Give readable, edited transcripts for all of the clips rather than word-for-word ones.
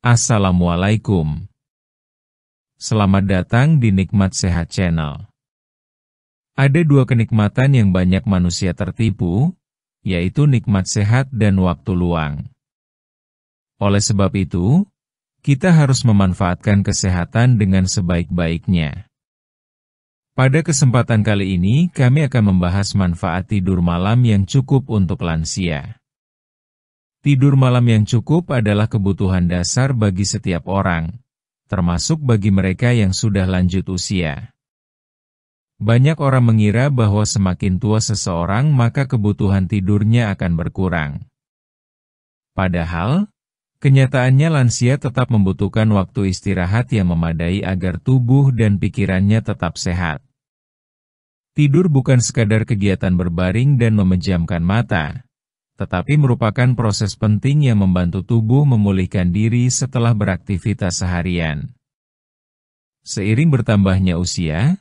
Assalamualaikum. Selamat datang di Nikmat Sehat Channel. Ada dua kenikmatan yang banyak manusia tertipu, yaitu nikmat sehat dan waktu luang. Oleh sebab itu, kita harus memanfaatkan kesehatan dengan sebaik-baiknya. Pada kesempatan kali ini, kami akan membahas manfaat tidur malam yang cukup untuk lansia. Tidur malam yang cukup adalah kebutuhan dasar bagi setiap orang, termasuk bagi mereka yang sudah lanjut usia. Banyak orang mengira bahwa semakin tua seseorang maka kebutuhan tidurnya akan berkurang. Padahal, kenyataannya lansia tetap membutuhkan waktu istirahat yang memadai agar tubuh dan pikirannya tetap sehat. Tidur bukan sekadar kegiatan berbaring dan memejamkan mata, tetapi merupakan proses penting yang membantu tubuh memulihkan diri setelah beraktivitas seharian. Seiring bertambahnya usia,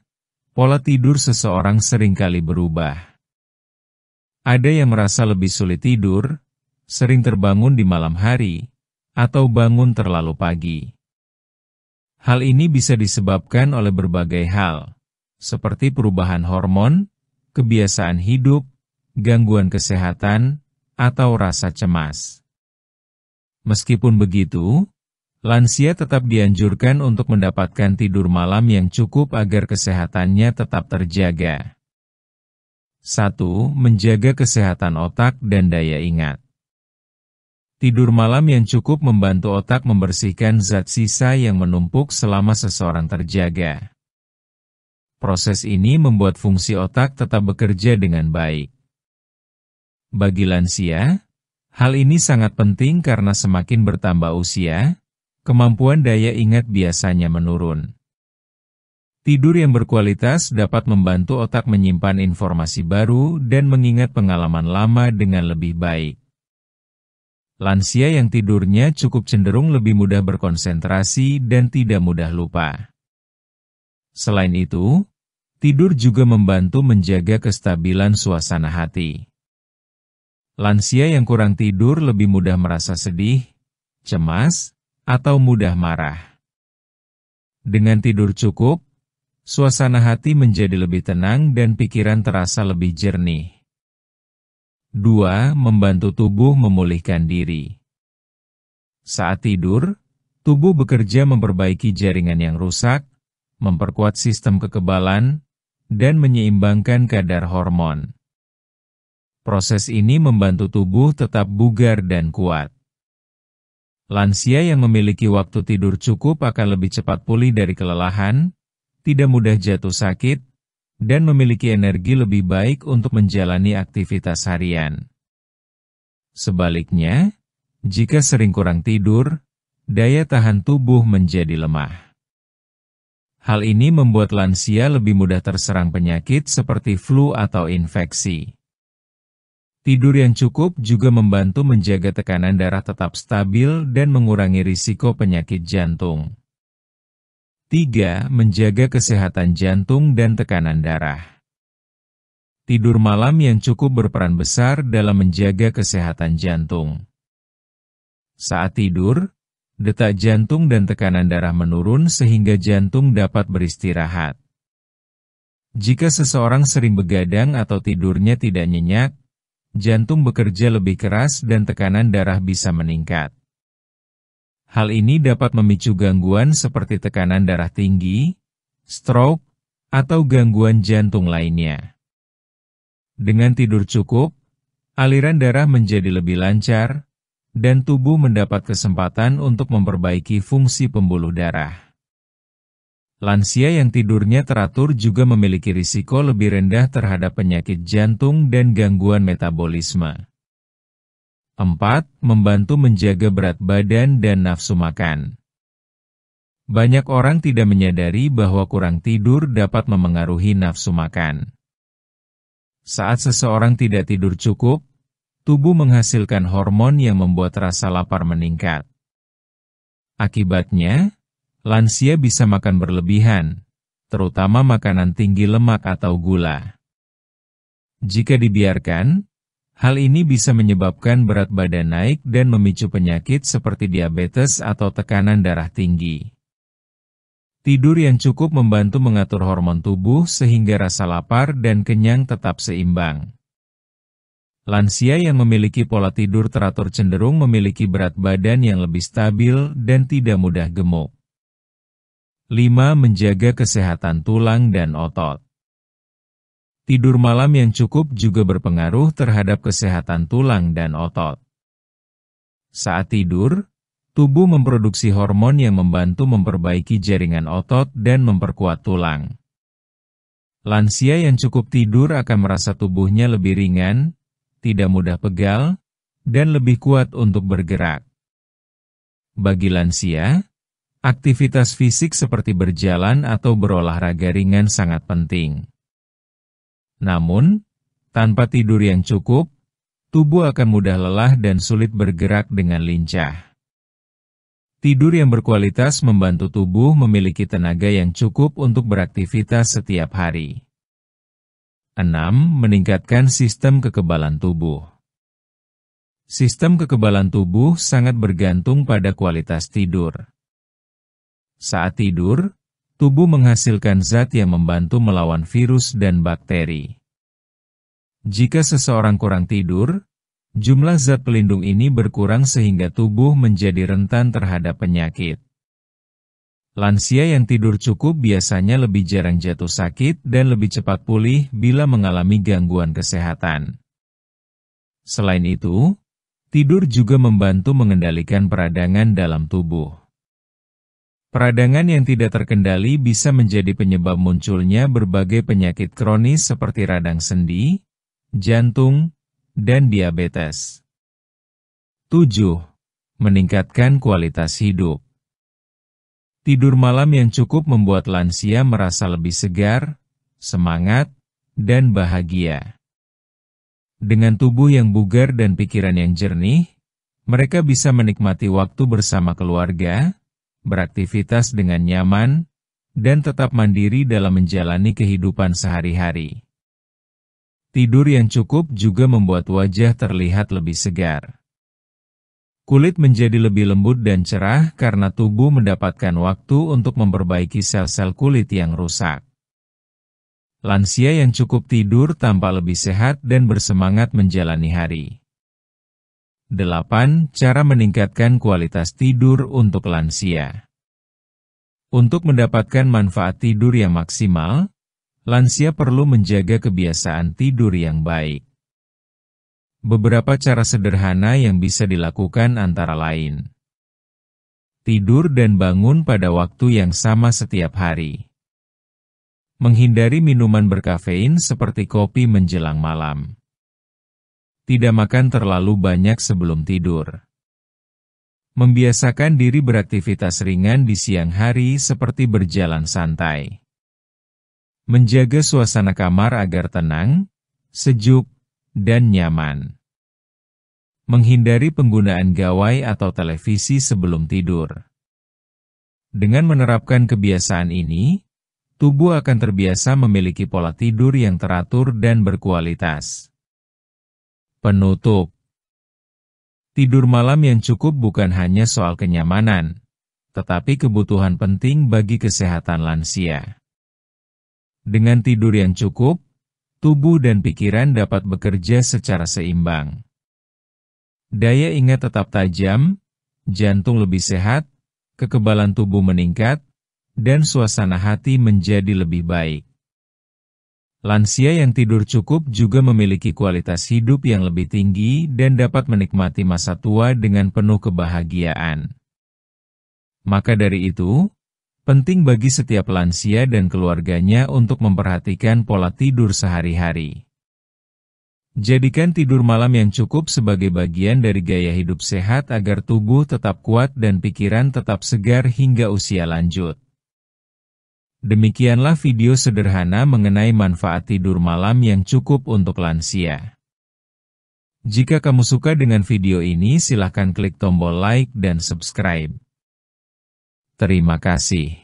pola tidur seseorang seringkali berubah. Ada yang merasa lebih sulit tidur, sering terbangun di malam hari, atau bangun terlalu pagi. Hal ini bisa disebabkan oleh berbagai hal, seperti perubahan hormon, kebiasaan hidup, gangguan kesehatan, atau rasa cemas. Meskipun begitu, lansia tetap dianjurkan untuk mendapatkan tidur malam yang cukup agar kesehatannya tetap terjaga. 1. Menjaga kesehatan otak dan daya ingat. Tidur malam yang cukup membantu otak membersihkan zat sisa yang menumpuk selama seseorang terjaga. Proses ini membuat fungsi otak tetap bekerja dengan baik. Bagi lansia, hal ini sangat penting karena semakin bertambah usia, kemampuan daya ingat biasanya menurun. Tidur yang berkualitas dapat membantu otak menyimpan informasi baru dan mengingat pengalaman lama dengan lebih baik. Lansia yang tidurnya cukup cenderung lebih mudah berkonsentrasi dan tidak mudah lupa. Selain itu, tidur juga membantu menjaga kestabilan suasana hati. Lansia yang kurang tidur lebih mudah merasa sedih, cemas, atau mudah marah. Dengan tidur cukup, suasana hati menjadi lebih tenang dan pikiran terasa lebih jernih. 2. Membantu tubuh memulihkan diri. Saat tidur, tubuh bekerja memperbaiki jaringan yang rusak, memperkuat sistem kekebalan, dan menyeimbangkan kadar hormon. Proses ini membantu tubuh tetap bugar dan kuat. Lansia yang memiliki waktu tidur cukup akan lebih cepat pulih dari kelelahan, tidak mudah jatuh sakit, dan memiliki energi lebih baik untuk menjalani aktivitas harian. Sebaliknya, jika sering kurang tidur, daya tahan tubuh menjadi lemah. Hal ini membuat lansia lebih mudah terserang penyakit seperti flu atau infeksi. Tidur yang cukup juga membantu menjaga tekanan darah tetap stabil dan mengurangi risiko penyakit jantung. 3. Menjaga kesehatan jantung dan tekanan darah. Tidur malam yang cukup berperan besar dalam menjaga kesehatan jantung. Saat tidur, detak jantung dan tekanan darah menurun sehingga jantung dapat beristirahat. Jika seseorang sering begadang atau tidurnya tidak nyenyak, jantung bekerja lebih keras dan tekanan darah bisa meningkat. Hal ini dapat memicu gangguan seperti tekanan darah tinggi, stroke, atau gangguan jantung lainnya. Dengan tidur cukup, aliran darah menjadi lebih lancar, dan tubuh mendapat kesempatan untuk memperbaiki fungsi pembuluh darah. Lansia yang tidurnya teratur juga memiliki risiko lebih rendah terhadap penyakit jantung dan gangguan metabolisme. 4. Membantu menjaga berat badan dan nafsu makan. Banyak orang tidak menyadari bahwa kurang tidur dapat memengaruhi nafsu makan. Saat seseorang tidak tidur cukup, tubuh menghasilkan hormon yang membuat rasa lapar meningkat. Akibatnya, lansia bisa makan berlebihan, terutama makanan tinggi lemak atau gula. Jika dibiarkan, Hal ini bisa menyebabkan berat badan naik dan memicu penyakit seperti diabetes atau tekanan darah tinggi. Tidur yang cukup membantu mengatur hormon tubuh sehingga rasa lapar dan kenyang tetap seimbang. Lansia yang memiliki pola tidur teratur cenderung memiliki berat badan yang lebih stabil dan tidak mudah gemuk. 5. Menjaga kesehatan tulang dan otot. Tidur malam yang cukup juga berpengaruh terhadap kesehatan tulang dan otot. Saat tidur, tubuh memproduksi hormon yang membantu memperbaiki jaringan otot dan memperkuat tulang. Lansia yang cukup tidur akan merasa tubuhnya lebih ringan, tidak mudah pegal, dan lebih kuat untuk bergerak. Bagi lansia, aktivitas fisik seperti berjalan atau berolahraga ringan sangat penting. Namun, tanpa tidur yang cukup, tubuh akan mudah lelah dan sulit bergerak dengan lincah. Tidur yang berkualitas membantu tubuh memiliki tenaga yang cukup untuk beraktivitas setiap hari. 6. Meningkatkan sistem kekebalan tubuh. Sistem kekebalan tubuh sangat bergantung pada kualitas tidur. Saat tidur, tubuh menghasilkan zat yang membantu melawan virus dan bakteri. Jika seseorang kurang tidur, jumlah zat pelindung ini berkurang sehingga tubuh menjadi rentan terhadap penyakit. Lansia yang tidur cukup biasanya lebih jarang jatuh sakit dan lebih cepat pulih bila mengalami gangguan kesehatan. Selain itu, tidur juga membantu mengendalikan peradangan dalam tubuh. Peradangan yang tidak terkendali bisa menjadi penyebab munculnya berbagai penyakit kronis seperti radang sendi, jantung, dan diabetes. 7. Meningkatkan kualitas hidup. Tidur malam yang cukup membuat lansia merasa lebih segar, semangat, dan bahagia. Dengan tubuh yang bugar dan pikiran yang jernih, mereka bisa menikmati waktu bersama keluarga, beraktivitas dengan nyaman, dan tetap mandiri dalam menjalani kehidupan sehari-hari. Tidur yang cukup juga membuat wajah terlihat lebih segar. Kulit menjadi lebih lembut dan cerah karena tubuh mendapatkan waktu untuk memperbaiki sel-sel kulit yang rusak. Lansia yang cukup tidur tampak lebih sehat dan bersemangat menjalani hari. 8. Cara meningkatkan kualitas tidur untuk lansia. Untuk mendapatkan manfaat tidur yang maksimal, lansia perlu menjaga kebiasaan tidur yang baik. Beberapa cara sederhana yang bisa dilakukan antara lain: tidur dan bangun pada waktu yang sama setiap hari. Menghindari minuman berkafein seperti kopi menjelang malam. Tidak makan terlalu banyak sebelum tidur. Membiasakan diri beraktivitas ringan di siang hari seperti berjalan santai. Menjaga suasana kamar agar tenang, sejuk, dan nyaman. Menghindari penggunaan gawai atau televisi sebelum tidur. Dengan menerapkan kebiasaan ini, tubuh akan terbiasa memiliki pola tidur yang teratur dan berkualitas. Penutup. Tidur malam yang cukup bukan hanya soal kenyamanan, tetapi kebutuhan penting bagi kesehatan lansia. Dengan tidur yang cukup, tubuh dan pikiran dapat bekerja secara seimbang. Daya ingat tetap tajam, jantung lebih sehat, kekebalan tubuh meningkat, dan suasana hati menjadi lebih baik. Lansia yang tidur cukup juga memiliki kualitas hidup yang lebih tinggi dan dapat menikmati masa tua dengan penuh kebahagiaan. Maka dari itu, penting bagi setiap lansia dan keluarganya untuk memperhatikan pola tidur sehari-hari. Jadikan tidur malam yang cukup sebagai bagian dari gaya hidup sehat agar tubuh tetap kuat dan pikiran tetap segar hingga usia lanjut. Demikianlah video sederhana mengenai manfaat tidur malam yang cukup untuk lansia. Jika kamu suka dengan video ini, silakan klik tombol like dan subscribe. Terima kasih.